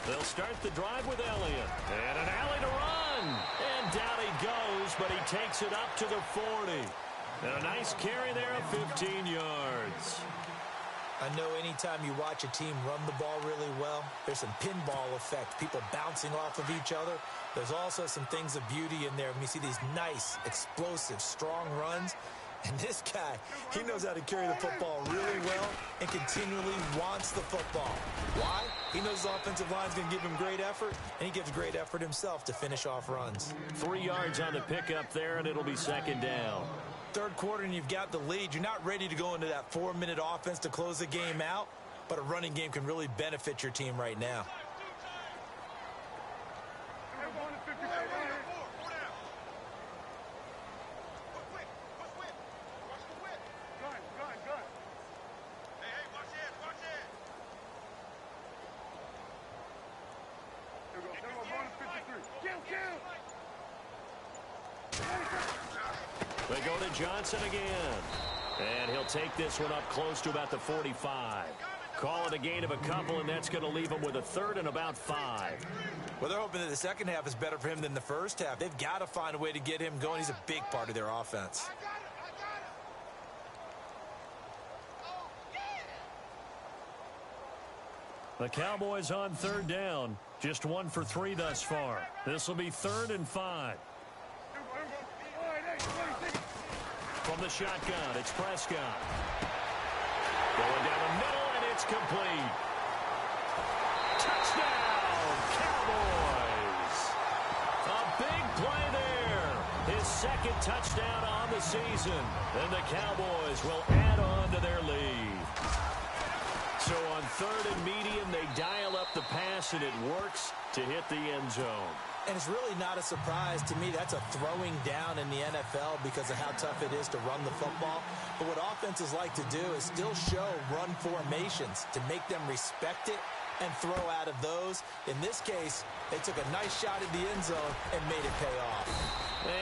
They'll start the drive with Elliott. And an alley to run. And down he goes, but he takes it up to the 40. And a nice carry there of 15 yards. I know anytime you watch a team run the ball really well, there's some pinball effect, people bouncing off of each other. There's also some things of beauty in there when you see these nice, explosive, strong runs. And this guy, he knows how to carry the football really well and continually wants the football. Why? He knows the offensive line's going to give him great effort, and he gives great effort himself to finish off runs. 3 yards on the pickup there, and it'll be second down. Third quarter, and you've got the lead. You're not ready to go into that 4-minute offense to close the game out, but a running game can really benefit your team right now. They go to Johnson again. And he'll take this one up close to about the 45. Call it a gain of a couple, and that's going to leave him with a third and about 5. Well, they're hoping that the second half is better for him than the first half. They've got to find a way to get him going. He's a big part of their offense. The Cowboys on third down. Just 1 for 3 thus far. This will be 3rd and 5. From the shotgun, it's Prescott. Going down the middle, and it's complete. Touchdown, Cowboys! A big play there. His second touchdown on the season. And the Cowboys will add on to their lead. So on 3rd and medium, they dial up the pass, and it works to hit the end zone. And it's really not a surprise to me. That's a throwing down in the NFL because of how tough it is to run the football. But what offenses like to do is still show run formations to make them respect it and throw out of those. In this case, they took a nice shot at the end zone and made it pay off.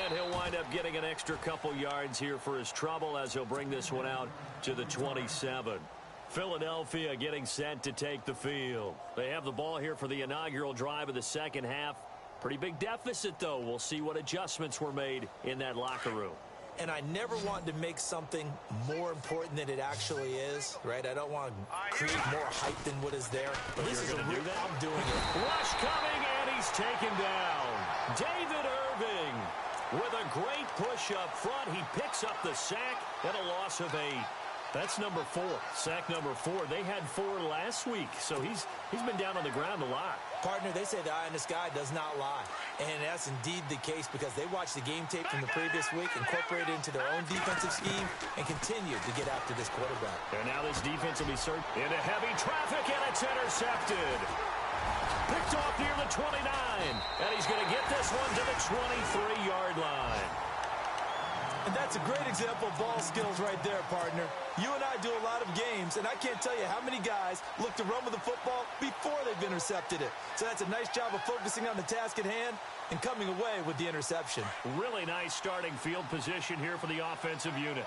And he'll wind up getting an extra couple yards here for his trouble as he'll bring this one out to the 27. Philadelphia getting set to take the field. They have the ball here for the inaugural drive of the second half. Pretty big deficit, though. We'll see what adjustments were made in that locker room. And I never want to make something more important than it actually is, right? I don't want to create more hype than what is there. But this is a real, I'm doing it. Rush coming, and he's taken down. David Irving with a great push up front. He picks up the sack and a loss of 8. That's number 4. Sack number 4. They had 4 last week, so he's been down on the ground a lot. Partner, they say the eye in the sky does not lie. And that's indeed the case because they watched the game tape from the previous week, incorporated it into their own defensive scheme, and continued to get after this quarterback. And now this defense will be served into heavy traffic, and it's intercepted. Picked off near the 29, and he's going to get this one to the 23-yard line. And that's a great example of ball skills right there, partner. You and I do a lot of games, and I can't tell you how many guys look to run with the football before they've intercepted it. So that's a nice job of focusing on the task at hand and coming away with the interception. Really nice starting field position here for the offensive unit.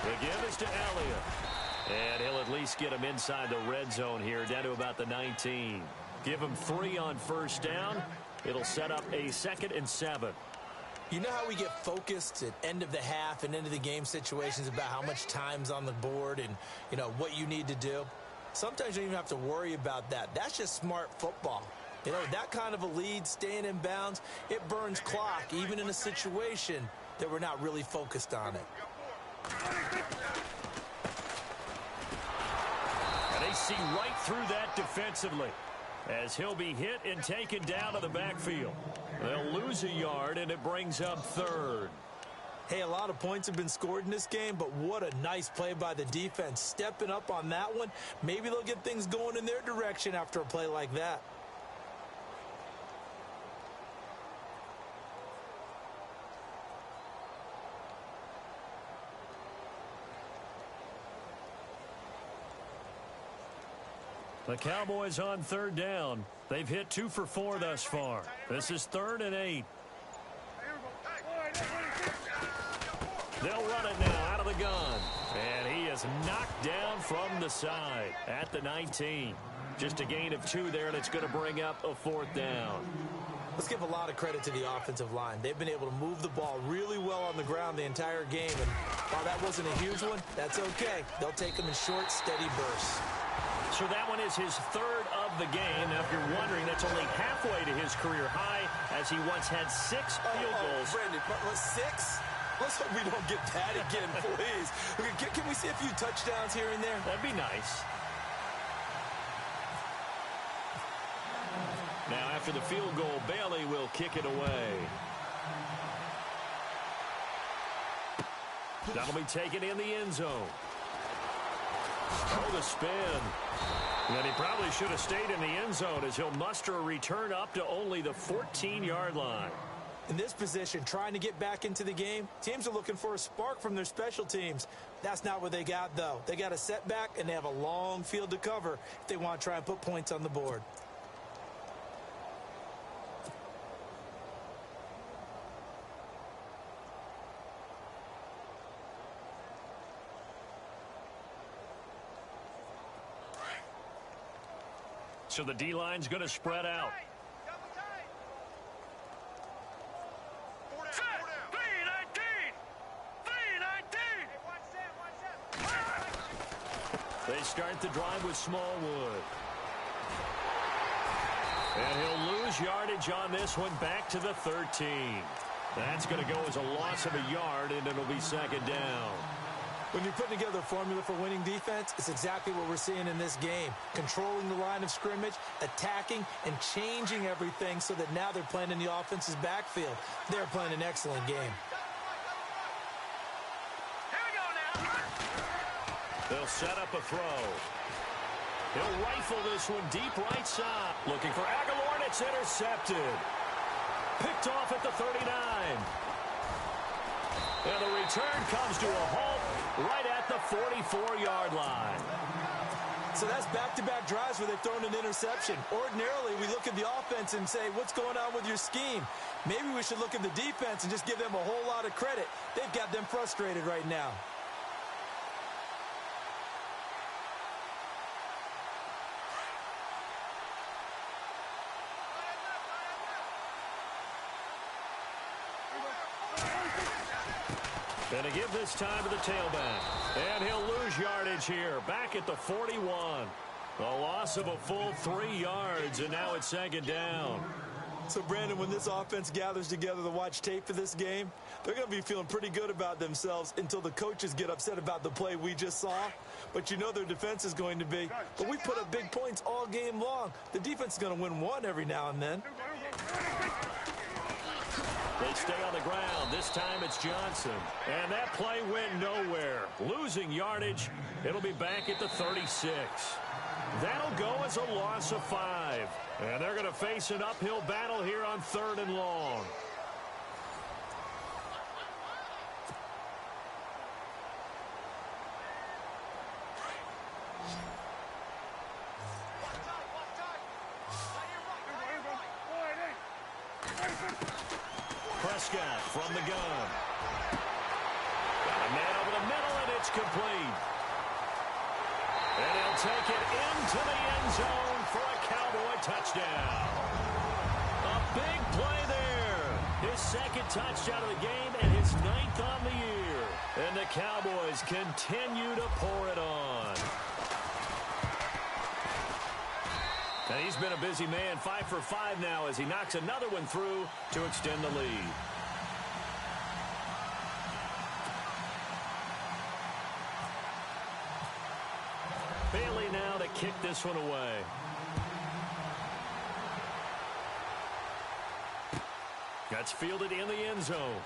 The give is to Elliott. And he'll at least get him inside the red zone here, down to about the 19. Give him 3 on first down. It'll set up a 2nd and 7. You know how we get focused at end of the half and into the game situations about how much time's on the board and, you know, what you need to do? Sometimes you don't even have to worry about that. That's just smart football. You know, that kind of a lead, staying in bounds, it burns clock, even in a situation that we're not really focused on it. And they see right through that defensively as he'll be hit and taken down to the backfield. They'll lose a yard, and it brings up 3rd. Hey, a lot of points have been scored in this game, but what a nice play by the defense. Stepping up on that one, maybe they'll get things going in their direction after a play like that. The Cowboys on 3rd down. They've hit 2 for 4 thus far. This is 3rd and 8. They'll run it now out of the gun. And he is knocked down from the side at the 19. Just a gain of 2 there, and it's going to bring up a 4th down. Let's give a lot of credit to the offensive line. They've been able to move the ball really well on the ground the entire game. And while that wasn't a huge one, that's okay. They'll take them in short, steady bursts. So that one is his 3rd of the game. Now, if you're wondering, that's only halfway to his career high, as he once had 6 field goals. Brandon, 6? Let's hope we don't get that again, please. Can we see a few touchdowns here and there? That'd be nice. Now, after the field goal, Bailey will kick it away. That'll be taken in the end zone. Oh, the spin. And he probably should have stayed in the end zone, as he'll muster a return up to only the 14-yard line. In this position, trying to get back into the game, teams are looking for a spark from their special teams. That's not what they got, though. They got a setback, and they have a long field to cover if they want to try and put points on the board. So the D-line's going to spread out. They start the drive with Smallwood. And he'll lose yardage on this one, back to the 13. That's going to go as a loss of a yard, and it'll be 2nd down. When you're putting together a formula for winning defense, it's exactly what we're seeing in this game. Controlling the line of scrimmage, attacking, and changing everything so that now they're playing in the offense's backfield. They're playing an excellent game. They'll set up a throw. He'll rifle this one deep right side. Looking for Aguilar, and it's intercepted. Picked off at the 39. And the return comes to a halt right at the 44-yard line. So that's back-to-back drives where they've thrown an interception. Ordinarily, we look at the offense and say, what's going on with your scheme? Maybe we should look at the defense and just give them a whole lot of credit. They've got them frustrated right now. And to give this time to the tailback. And he'll lose yardage here, back at the 41. A loss of a full 3 yards, and now it's 2nd down. So, Brandon, when this offense gathers together to watch tape for this game, they're going to be feeling pretty good about themselves until the coaches get upset about the play we just saw. But you know their defense is going to be. But we put up big points all game long. The defense is going to win one every now and then. They stay on the ground. This time it's Johnson. And that play went nowhere. Losing yardage. It'll be back at the 36. That'll go as a loss of 5. And they're going to face an uphill battle here on 3rd and long. Prescott from the gun. Got a man over the middle, and it's complete. And he'll take it into the end zone for a Cowboy touchdown. A big play there. His 2nd touchdown of the game and his 9th on the year. And the Cowboys continue to pour it on. And he's been a busy man, 5 for 5 now as he knocks another one through to extend the lead. Bailey now to kick this one away. That's fielded in the end zone.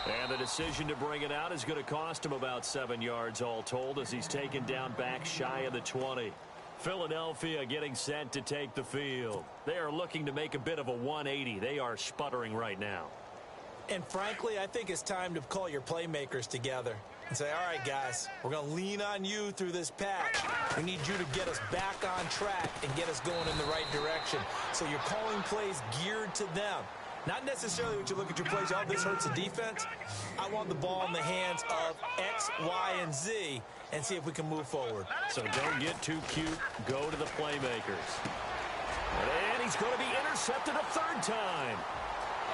And the decision to bring it out is going to cost him about 7 yards all told as he's taken down back shy of the 20. Philadelphia getting set to take the field. They are looking to make a bit of a 180. They are sputtering right now. And frankly, I think it's time to call your playmakers together and say, all right, guys, we're going to lean on you through this patch. We need you to get us back on track and get us going in the right direction. So you're calling plays geared to them. Not necessarily what you look at your plays, oh, this hurts the defense. I want the ball in the hands of X, Y, and Z and see if we can move forward. So don't get too cute. Go to the playmakers. And he's going to be intercepted a third time.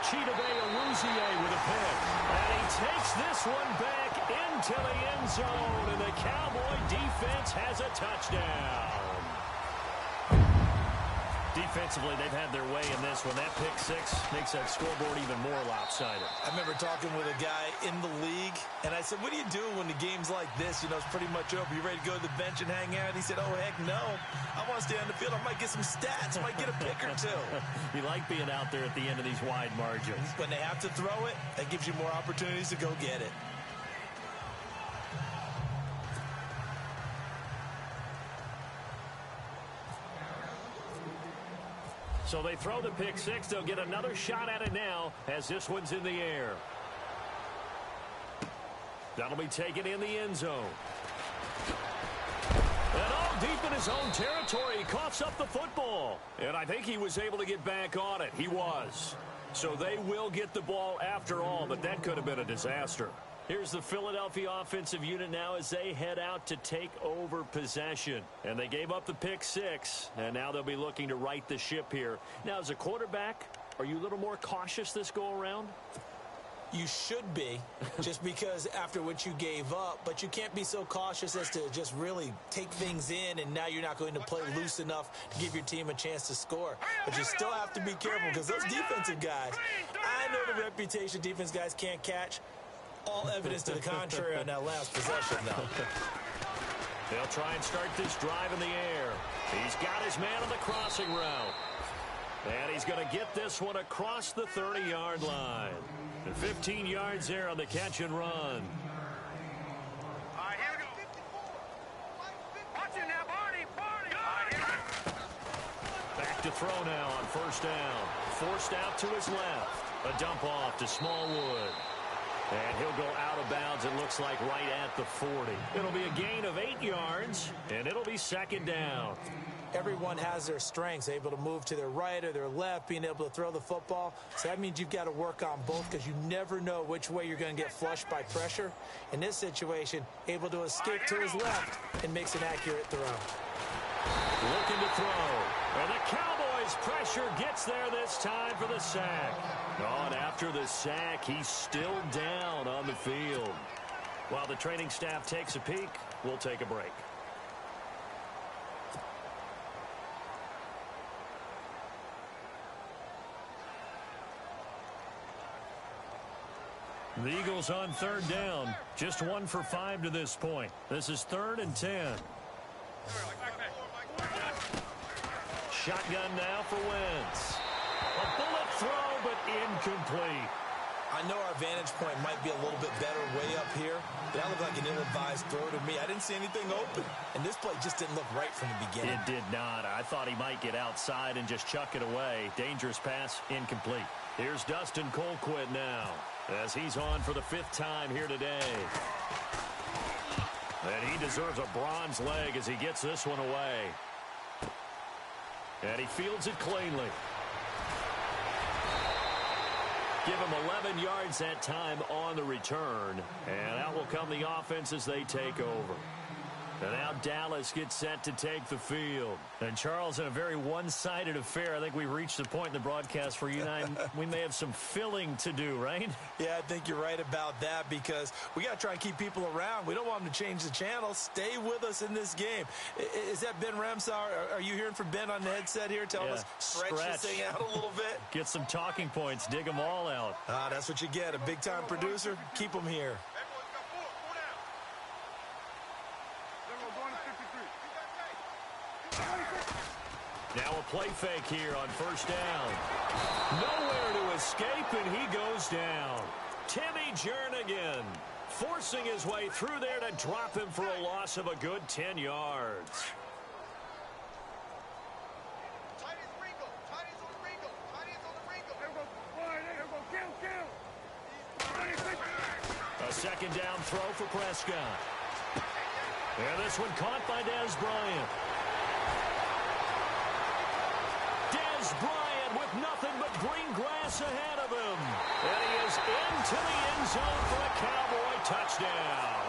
Chidobe Awuzie with a pick. And he takes this one back into the end zone. And the Cowboy defense has a touchdown. Defensively, they've had their way in this one. That pick six makes that scoreboard even more lopsided. I remember talking with a guy in the league, and I said, what do you do when the game's like this? You know, it's pretty much over. You ready to go to the bench and hang out? He said, oh, heck no. I want to stay on the field. I might get some stats. I might get a pick or two. You like being out there at the end of these wide margins. When they have to throw it, that gives you more opportunities to go get it. So they throw the pick six. They'll get another shot at it now as this one's in the air. That'll be taken in the end zone. And all deep in his own territory, he coughs up the football. And I think he was able to get back on it. He was. So they will get the ball after all, but that could have been a disaster. Here's the Philadelphia offensive unit now as they head out to take over possession. And they gave up the pick six, and now they'll be looking to right the ship here. Now, as a quarterback, are you a little more cautious this go-around? You should be, just because after what you gave up, but you can't be so cautious as to just really take things in, and now you're not going to play loose enough to give your team a chance to score. But you still have to be careful because those defensive guys, I know the reputation defense guys can't catch. All evidence to the contrary on that last possession, though. They'll try and start this drive in the air. He's got his man on the crossing route. And he's going to get this one across the 30-yard line. And 15 yards there on the catch and run. All right, here we go. Watch it now, Barney. All right, here we go. Back to throw now on first down. Forced out to his left. A dump off to Smallwood. And he'll go out of bounds, it looks like, right at the 40. It'll be a gain of 8 yards, and it'll be second down. Everyone has their strengths, able to move to their right or their left, being able to throw the football. So that means you've got to work on both because you never know which way you're going to get flushed by pressure. In this situation, able to escape to his left and makes an accurate throw. Looking to throw. And the Cowboys' pressure gets there this time for the sack. Oh, and after the sack, he's still down on the field. While the training staff takes a peek, we'll take a break. The Eagles on third down. Just 1 for 5 to this point. This is 3rd and 10. Shotgun now for Wentz. A bullet throw, but incomplete. I know our vantage point might be a little bit better way up here, but that looked like an ill-advised throw to me. I didn't see anything open, and this play just didn't look right from the beginning. It did not. I thought he might get outside and just chuck it away. Dangerous pass, incomplete. Here's Dustin Colquitt now, as he's on for the 5th time here today. And he deserves a bronze leg as he gets this one away. And he fields it cleanly. Give him 11 yards that time on the return. And out will come the offense as they take over. And now Dallas gets set to take the field. And Charles, in a very one-sided affair, I think we've reached the point in the broadcast where you and I, we may have some filling to do, right? Yeah, I think you're right about that because we got to try and keep people around. We don't want them to change the channel. Stay with us in this game. Is that Ben Ramsar? Are you hearing from Ben on the headset here telling us stretch this thing out a little bit? Get some talking points. Dig them all out. That's what you get. A big-time producer. Keep them here. Now a play fake here on first down. Nowhere to escape, and he goes down. Timmy Jernigan forcing his way through there to drop him for a loss of a good 10 yards. A second down throw for Prescott. And this one caught by Dez Bryant. Dez Bryant with nothing but green grass ahead of him. And he is into the end zone for a Cowboy touchdown.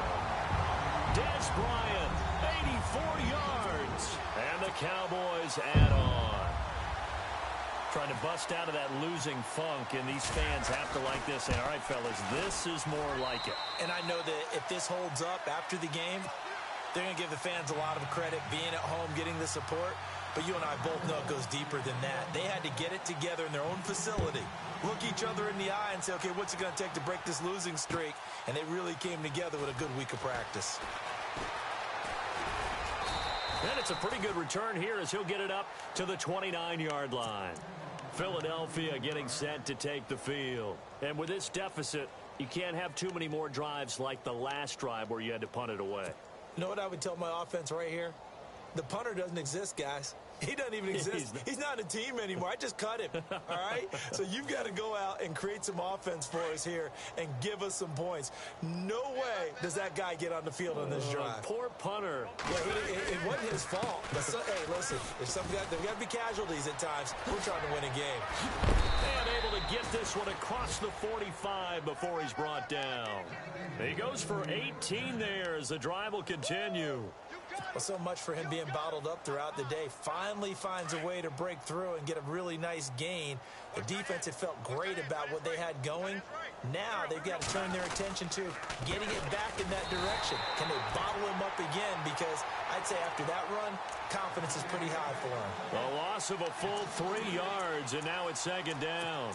Des Bryant, 84 yards. And the Cowboys add on. Trying to bust out of that losing funk, and these fans have to like this. And all right, fellas, this is more like it. And I know that if this holds up after the game, they're going to give the fans a lot of credit being at home, getting the support. But you and I both know it goes deeper than that. They had to get it together in their own facility, look each other in the eye and say, okay, what's it going to take to break this losing streak? And they really came together with a good week of practice. And it's a pretty good return here as he'll get it up to the 29-yard line. Philadelphia getting set to take the field. And with this deficit, you can't have too many more drives like the last drive where you had to punt it away. You know what I would tell my offense right here? The punter doesn't exist, guys. He doesn't even exist. He's not a team anymore. I just cut him, all right? So you've got to go out and create some offense for us here and give us some points. No way does that guy get on the field on this drive. Poor punter. Yeah, it wasn't his fault. But hey, listen, there got to be casualties at times. We're trying to win a game. And able to get this one across the 45 before he's brought down. He goes for 18 there as the drive will continue. Well, so much for him being bottled up throughout the day. Finally finds a way to break through and get a really nice gain. The defense had felt great about what they had going. Now they've got to turn their attention to getting it back in that direction. Can they bottle him up again? Because I'd say after that run, confidence is pretty high for him. A loss of a full 3 yards, and now it's second down.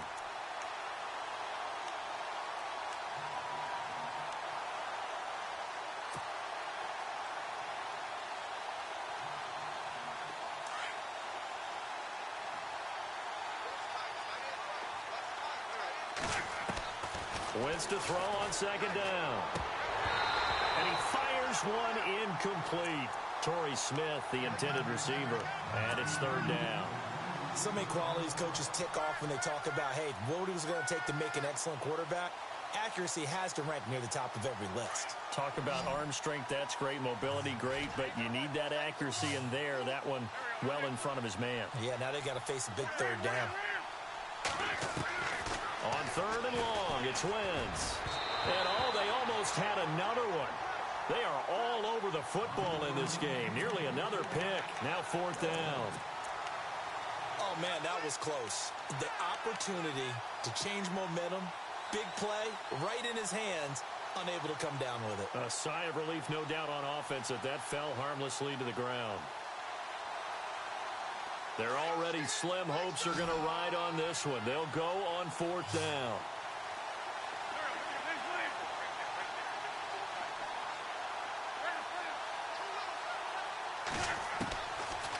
Wins to throw on second down. And he fires one incomplete. Torrey Smith, the intended receiver. And it's third down. So many qualities coaches tick off when they talk about, hey, what is it going to take to make an excellent quarterback? Accuracy has to rank near the top of every list. Talk about arm strength, that's great. Mobility, great. But you need that accuracy in there. That one well in front of his man. Yeah, now they got to face a big third down. On third and long, it's Wentz. And they almost had another one. They are all over the football in this game. Nearly another pick. Now fourth down. Oh, man, that was close. The opportunity to change momentum, big play, right in his hands, unable to come down with it. A sigh of relief, no doubt, on offense that fell harmlessly to the ground. Their already slim hopes are going to ride on this one. They'll go on fourth down.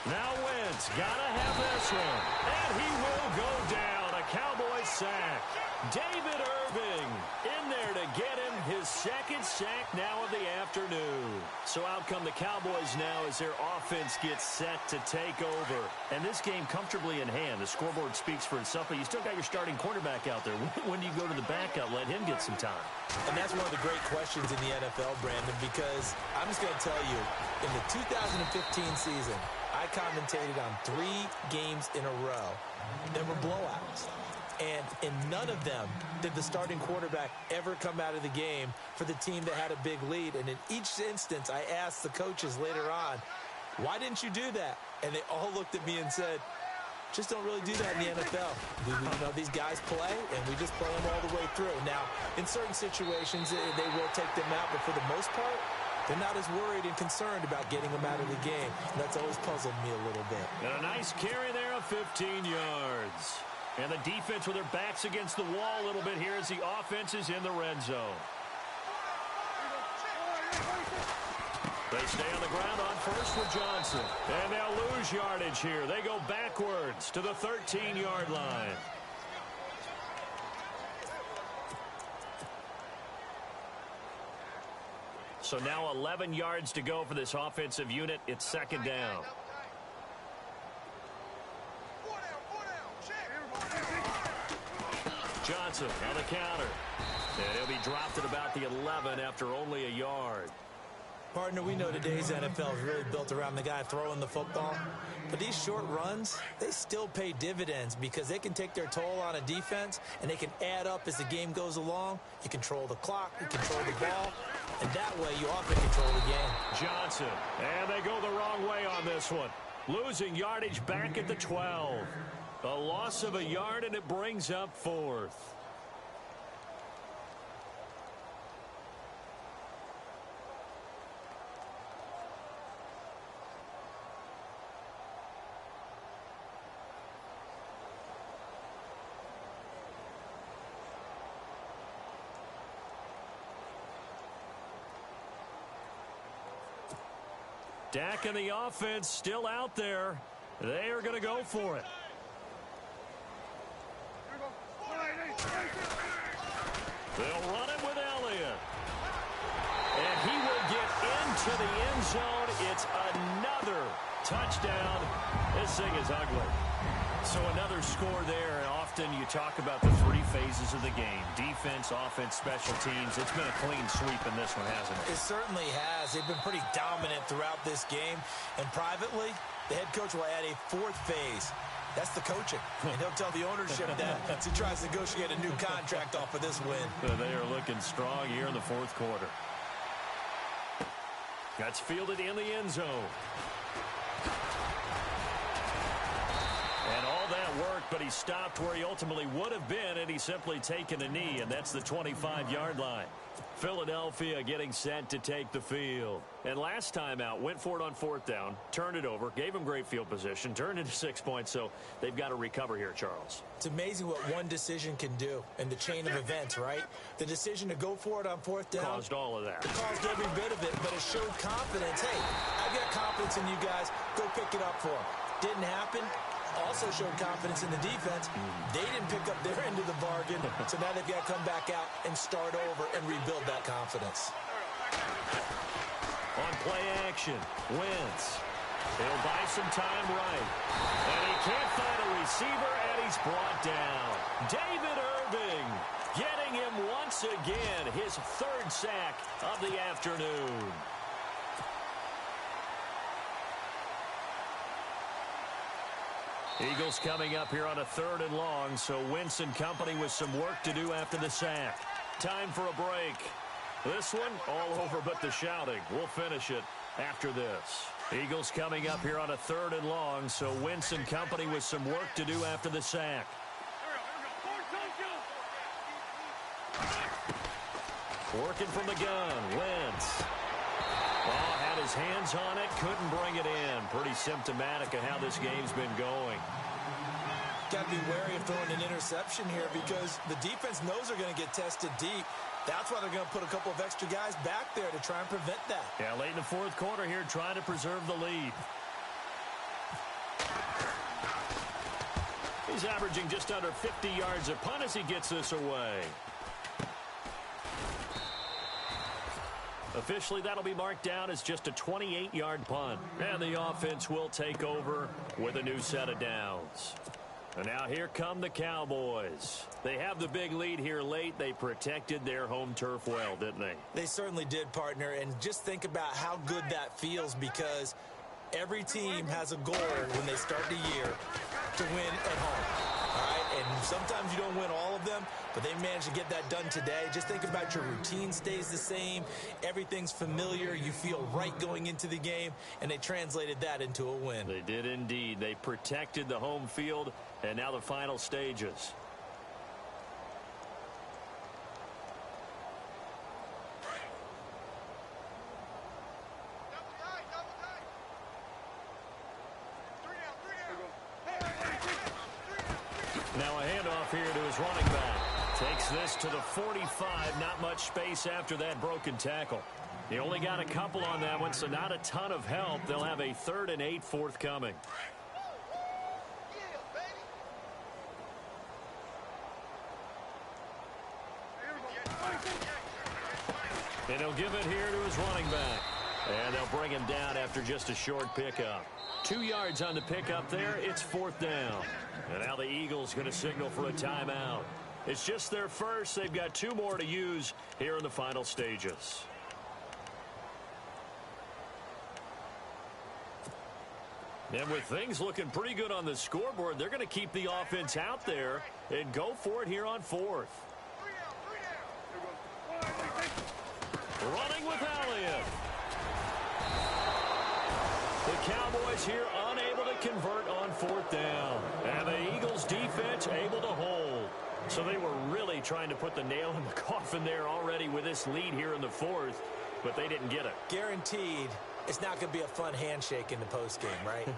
Now Wentz, gotta have this one. And he will go down. A Cowboy sack. David Irving in there to get him his second sack now of the afternoon. So out come the Cowboys now as their offense gets set to take over. And this game comfortably in hand. The scoreboard speaks for itself, but you still got your starting quarterback out there. When do you go to the backup? Let him get some time. And that's one of the great questions in the NFL, Brandon, because I'm just going to tell you, in the 2015 season, I commentated on 3 games in a row. There were blowouts. And in none of them did the starting quarterback ever come out of the game for the team that had a big lead. And in each instance, I asked the coaches later on, why didn't you do that? And they all looked at me and said, just don't really do that in the NFL. These guys play, and we just play them all the way through. Now, in certain situations, they will take them out, but for the most part, they're not as worried and concerned about getting them out of the game. And that's always puzzled me a little bit. And a nice carry there of 15 yards. And the defense with their backs against the wall a little bit here as the offense is in the red zone. They stay on the ground on first with Johnson. And they'll lose yardage here. They go backwards to the 13-yard line. So now 11 yards to go for this offensive unit. It's second down. Johnson on the counter. And he'll be dropped at about the 11 after only a yard. Partner, we know today's NFL is really built around the guy throwing the football. But these short runs, they still pay dividends because they can take their toll on a defense and they can add up as the game goes along. You control the clock, you control the ball, and that way you often control the game. Johnson, and they go the wrong way on this one. Losing yardage back at the 12. A loss of a yard, and it brings up 4th. Dak and the offense still out there. They are going to go for it. They'll run it with Elliott. And he will get into the end zone. It's another touchdown. This thing is ugly. So another score there, and often you talk about the 3 phases of the game. Defense, offense, special teams. It's been a clean sweep in this one, hasn't it? It certainly has. They've been pretty dominant throughout this game. And privately, the head coach will add a 4th phase. That's the coaching. And he'll tell the ownership that as he tries to negotiate a new contract off of this win. They are looking strong here in the 4th quarter. That's fielded in the end zone. And all that worked, but he stopped where he ultimately would have been, and he's simply taken a knee, and that's the 25-yard line. Philadelphia getting set to take the field. And last time out, went for it on 4th down, turned it over, gave him great field position, turned into 6 points, so they've got to recover here, Charles. It's amazing what one decision can do in the chain of events, right? The decision to go for it on 4th down caused all of that. It caused every bit of it, but it showed confidence. Hey, I've got confidence in you guys. Go pick it up for them. Didn't happen. Also showed confidence in the defense. They didn't pick up their end of the bargain, so now they've got to come back out and start over and rebuild that confidence. On play action, Wentz. He'll buy some time right. And he can't find a receiver, and he's brought down. David Irving getting him once again, his 3rd sack of the afternoon. Eagles coming up here on a 3rd and long, so Wentz and company with some work to do after the sack. Time for a break. This one, all over but the shouting. We'll finish it after this. Eagles coming up here on a 3rd and long, so Wentz and company with some work to do after the sack. Working from the gun, Wentz. Oh, had his hands on it, couldn't bring it in. Pretty symptomatic of how this game's been going. Got to be wary of throwing an interception here because the defense knows they're going to get tested deep. That's why they're going to put a couple of extra guys back there to try and prevent that. Yeah, late in the 4th quarter here, trying to preserve the lead. He's averaging just under 50 yards a punt as he gets this away. Officially, that'll be marked down as just a 28-yard punt. And the offense will take over with a new set of downs. And now here come the Cowboys. They have the big lead here late. They protected their home turf well, didn't they? They certainly did, partner. And just think about how good that feels because every team has a goal when they start the year to win at home. All right, and sometimes you don't win all of them, but they managed to get that done today. Just think about your routine stays the same. Everything's familiar. You feel right going into the game, and they translated that into a win. They did indeed. They protected the home field, and now the final stages. Now a handoff here to his running back. Takes this to the 45. Not much space after that broken tackle. He only got a couple on that one, so not a ton of help. They'll have a 3rd and 8 forthcoming. And he'll give it here to his running back. And they'll bring him down after just a short pickup. 2 yards on the pickup there. It's 4th down. And now the Eagles going to signal for a timeout. It's just their first. They've got 2 more to use here in the final stages. And with things looking pretty good on the scoreboard, they're going to keep the offense out there and go for it here on fourth. Running with Elliott. The Cowboys here unable to convert on fourth down. And the Eagles defense able to hold. So they were really trying to put the nail in the coffin there already with this lead here in the fourth, but they didn't get it. Guaranteed it's not going to be a fun handshake in the postgame, right?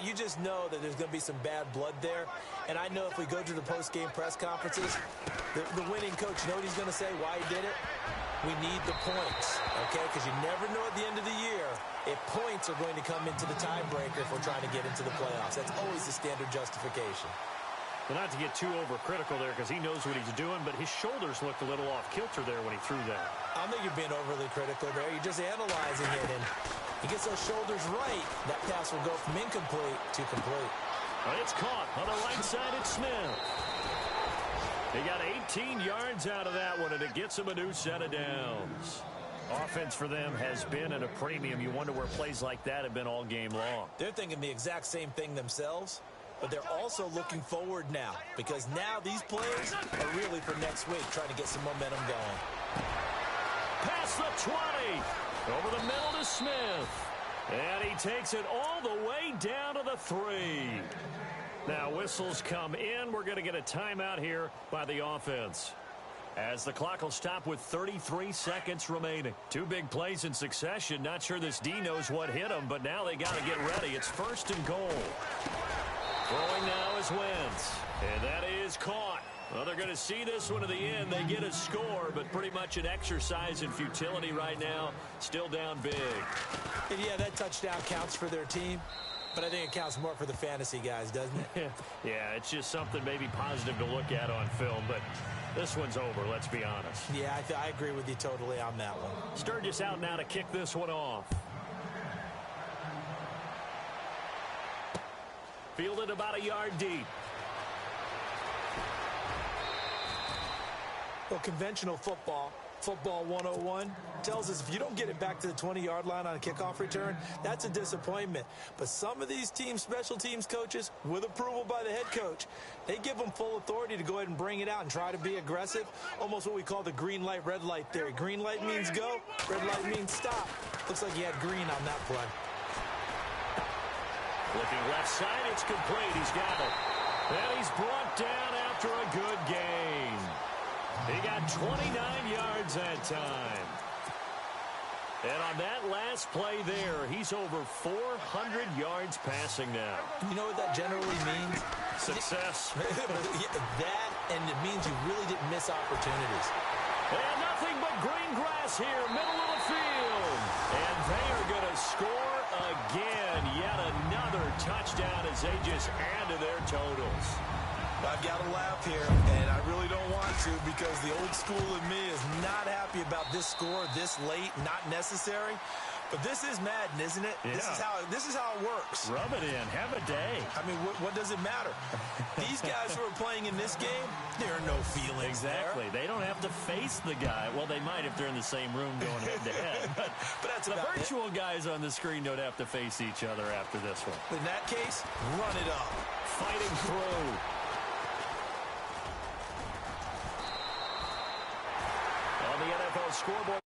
You just know that there's going to be some bad blood there. And I know if we go to the postgame press conferences, the winning coach, you know what he's going to say, why he did it? We need the points, okay? Because you never know at the end of the year if points are going to come into the tiebreaker if we're trying to get into the playoffs. That's always the standard justification. Well, not to get too overcritical there because he knows what he's doing, but his shoulders looked a little off kilter there when he threw that. I don't think you're being overly critical there. You're just analyzing it, and he gets those shoulders right. That pass will go from incomplete to complete. Well, it's caught on the right side. It's Smith. He got 18 yards out of that one, and it gets him a new set of downs. Offense for them has been at a premium. You wonder where plays like that have been all game long. They're thinking the exact same thing themselves, but they're also looking forward now because now these plays are really for next week, trying to get some momentum going. Past the 20. Over the middle to Smith. And he takes it all the way down to the 3. Now whistles come in. We're going to get a timeout here by the offense. As the clock will stop with 33 seconds remaining. Two big plays in succession. Not sure this D knows what hit him, but now they got to get ready. It's first and goal. Throwing now is Wentz. And that is caught. Well, they're going to see this one to the end. They get a score, but pretty much an exercise in futility right now. Still down big. And yeah, that touchdown counts for their team, but I think it counts more for the fantasy guys, doesn't it? Yeah, it's just something maybe positive to look at on film, but this one's over, let's be honest. Yeah, I agree with you totally on that one. Sturgis out now to kick this one off. Fielded about a yard deep. Well, conventional football 101, tells us if you don't get it back to the 20-yard line on a kickoff return, that's a disappointment. But some of these teams, special teams coaches, with approval by the head coach, they give them full authority to go ahead and bring it out and try to be aggressive, almost what we call the green light, red light theory. Green light means go, red light means stop. Looks like he had green on that play. Looking left side, it's complete. He's got it. And he's brought down after a good gain. He got 29 yards that time. And on that last play there, he's over 400 yards passing now. You know what that generally means? Success. That, and it means you really didn't miss opportunities. And nothing but green grass here, middle of the field. And they are going to score again. Yet another touchdown as they just add to their totals. I've got to laugh here, and I really don't want to because the old school in me is not happy about this score this late, not necessary. But this is Madden, isn't it? Yeah. This is how it works. Rub it in. Have a day. I mean, what does it matter? These guys who are playing in this game, there are no feelings Exactly. there. They don't have to face the guy. Well, they might if they're in the same room going head-to-head. But that's the about virtual guys on the screen don't have to face each other after this one. In that case, run it up. Fighting through. On the NFL scoreboard.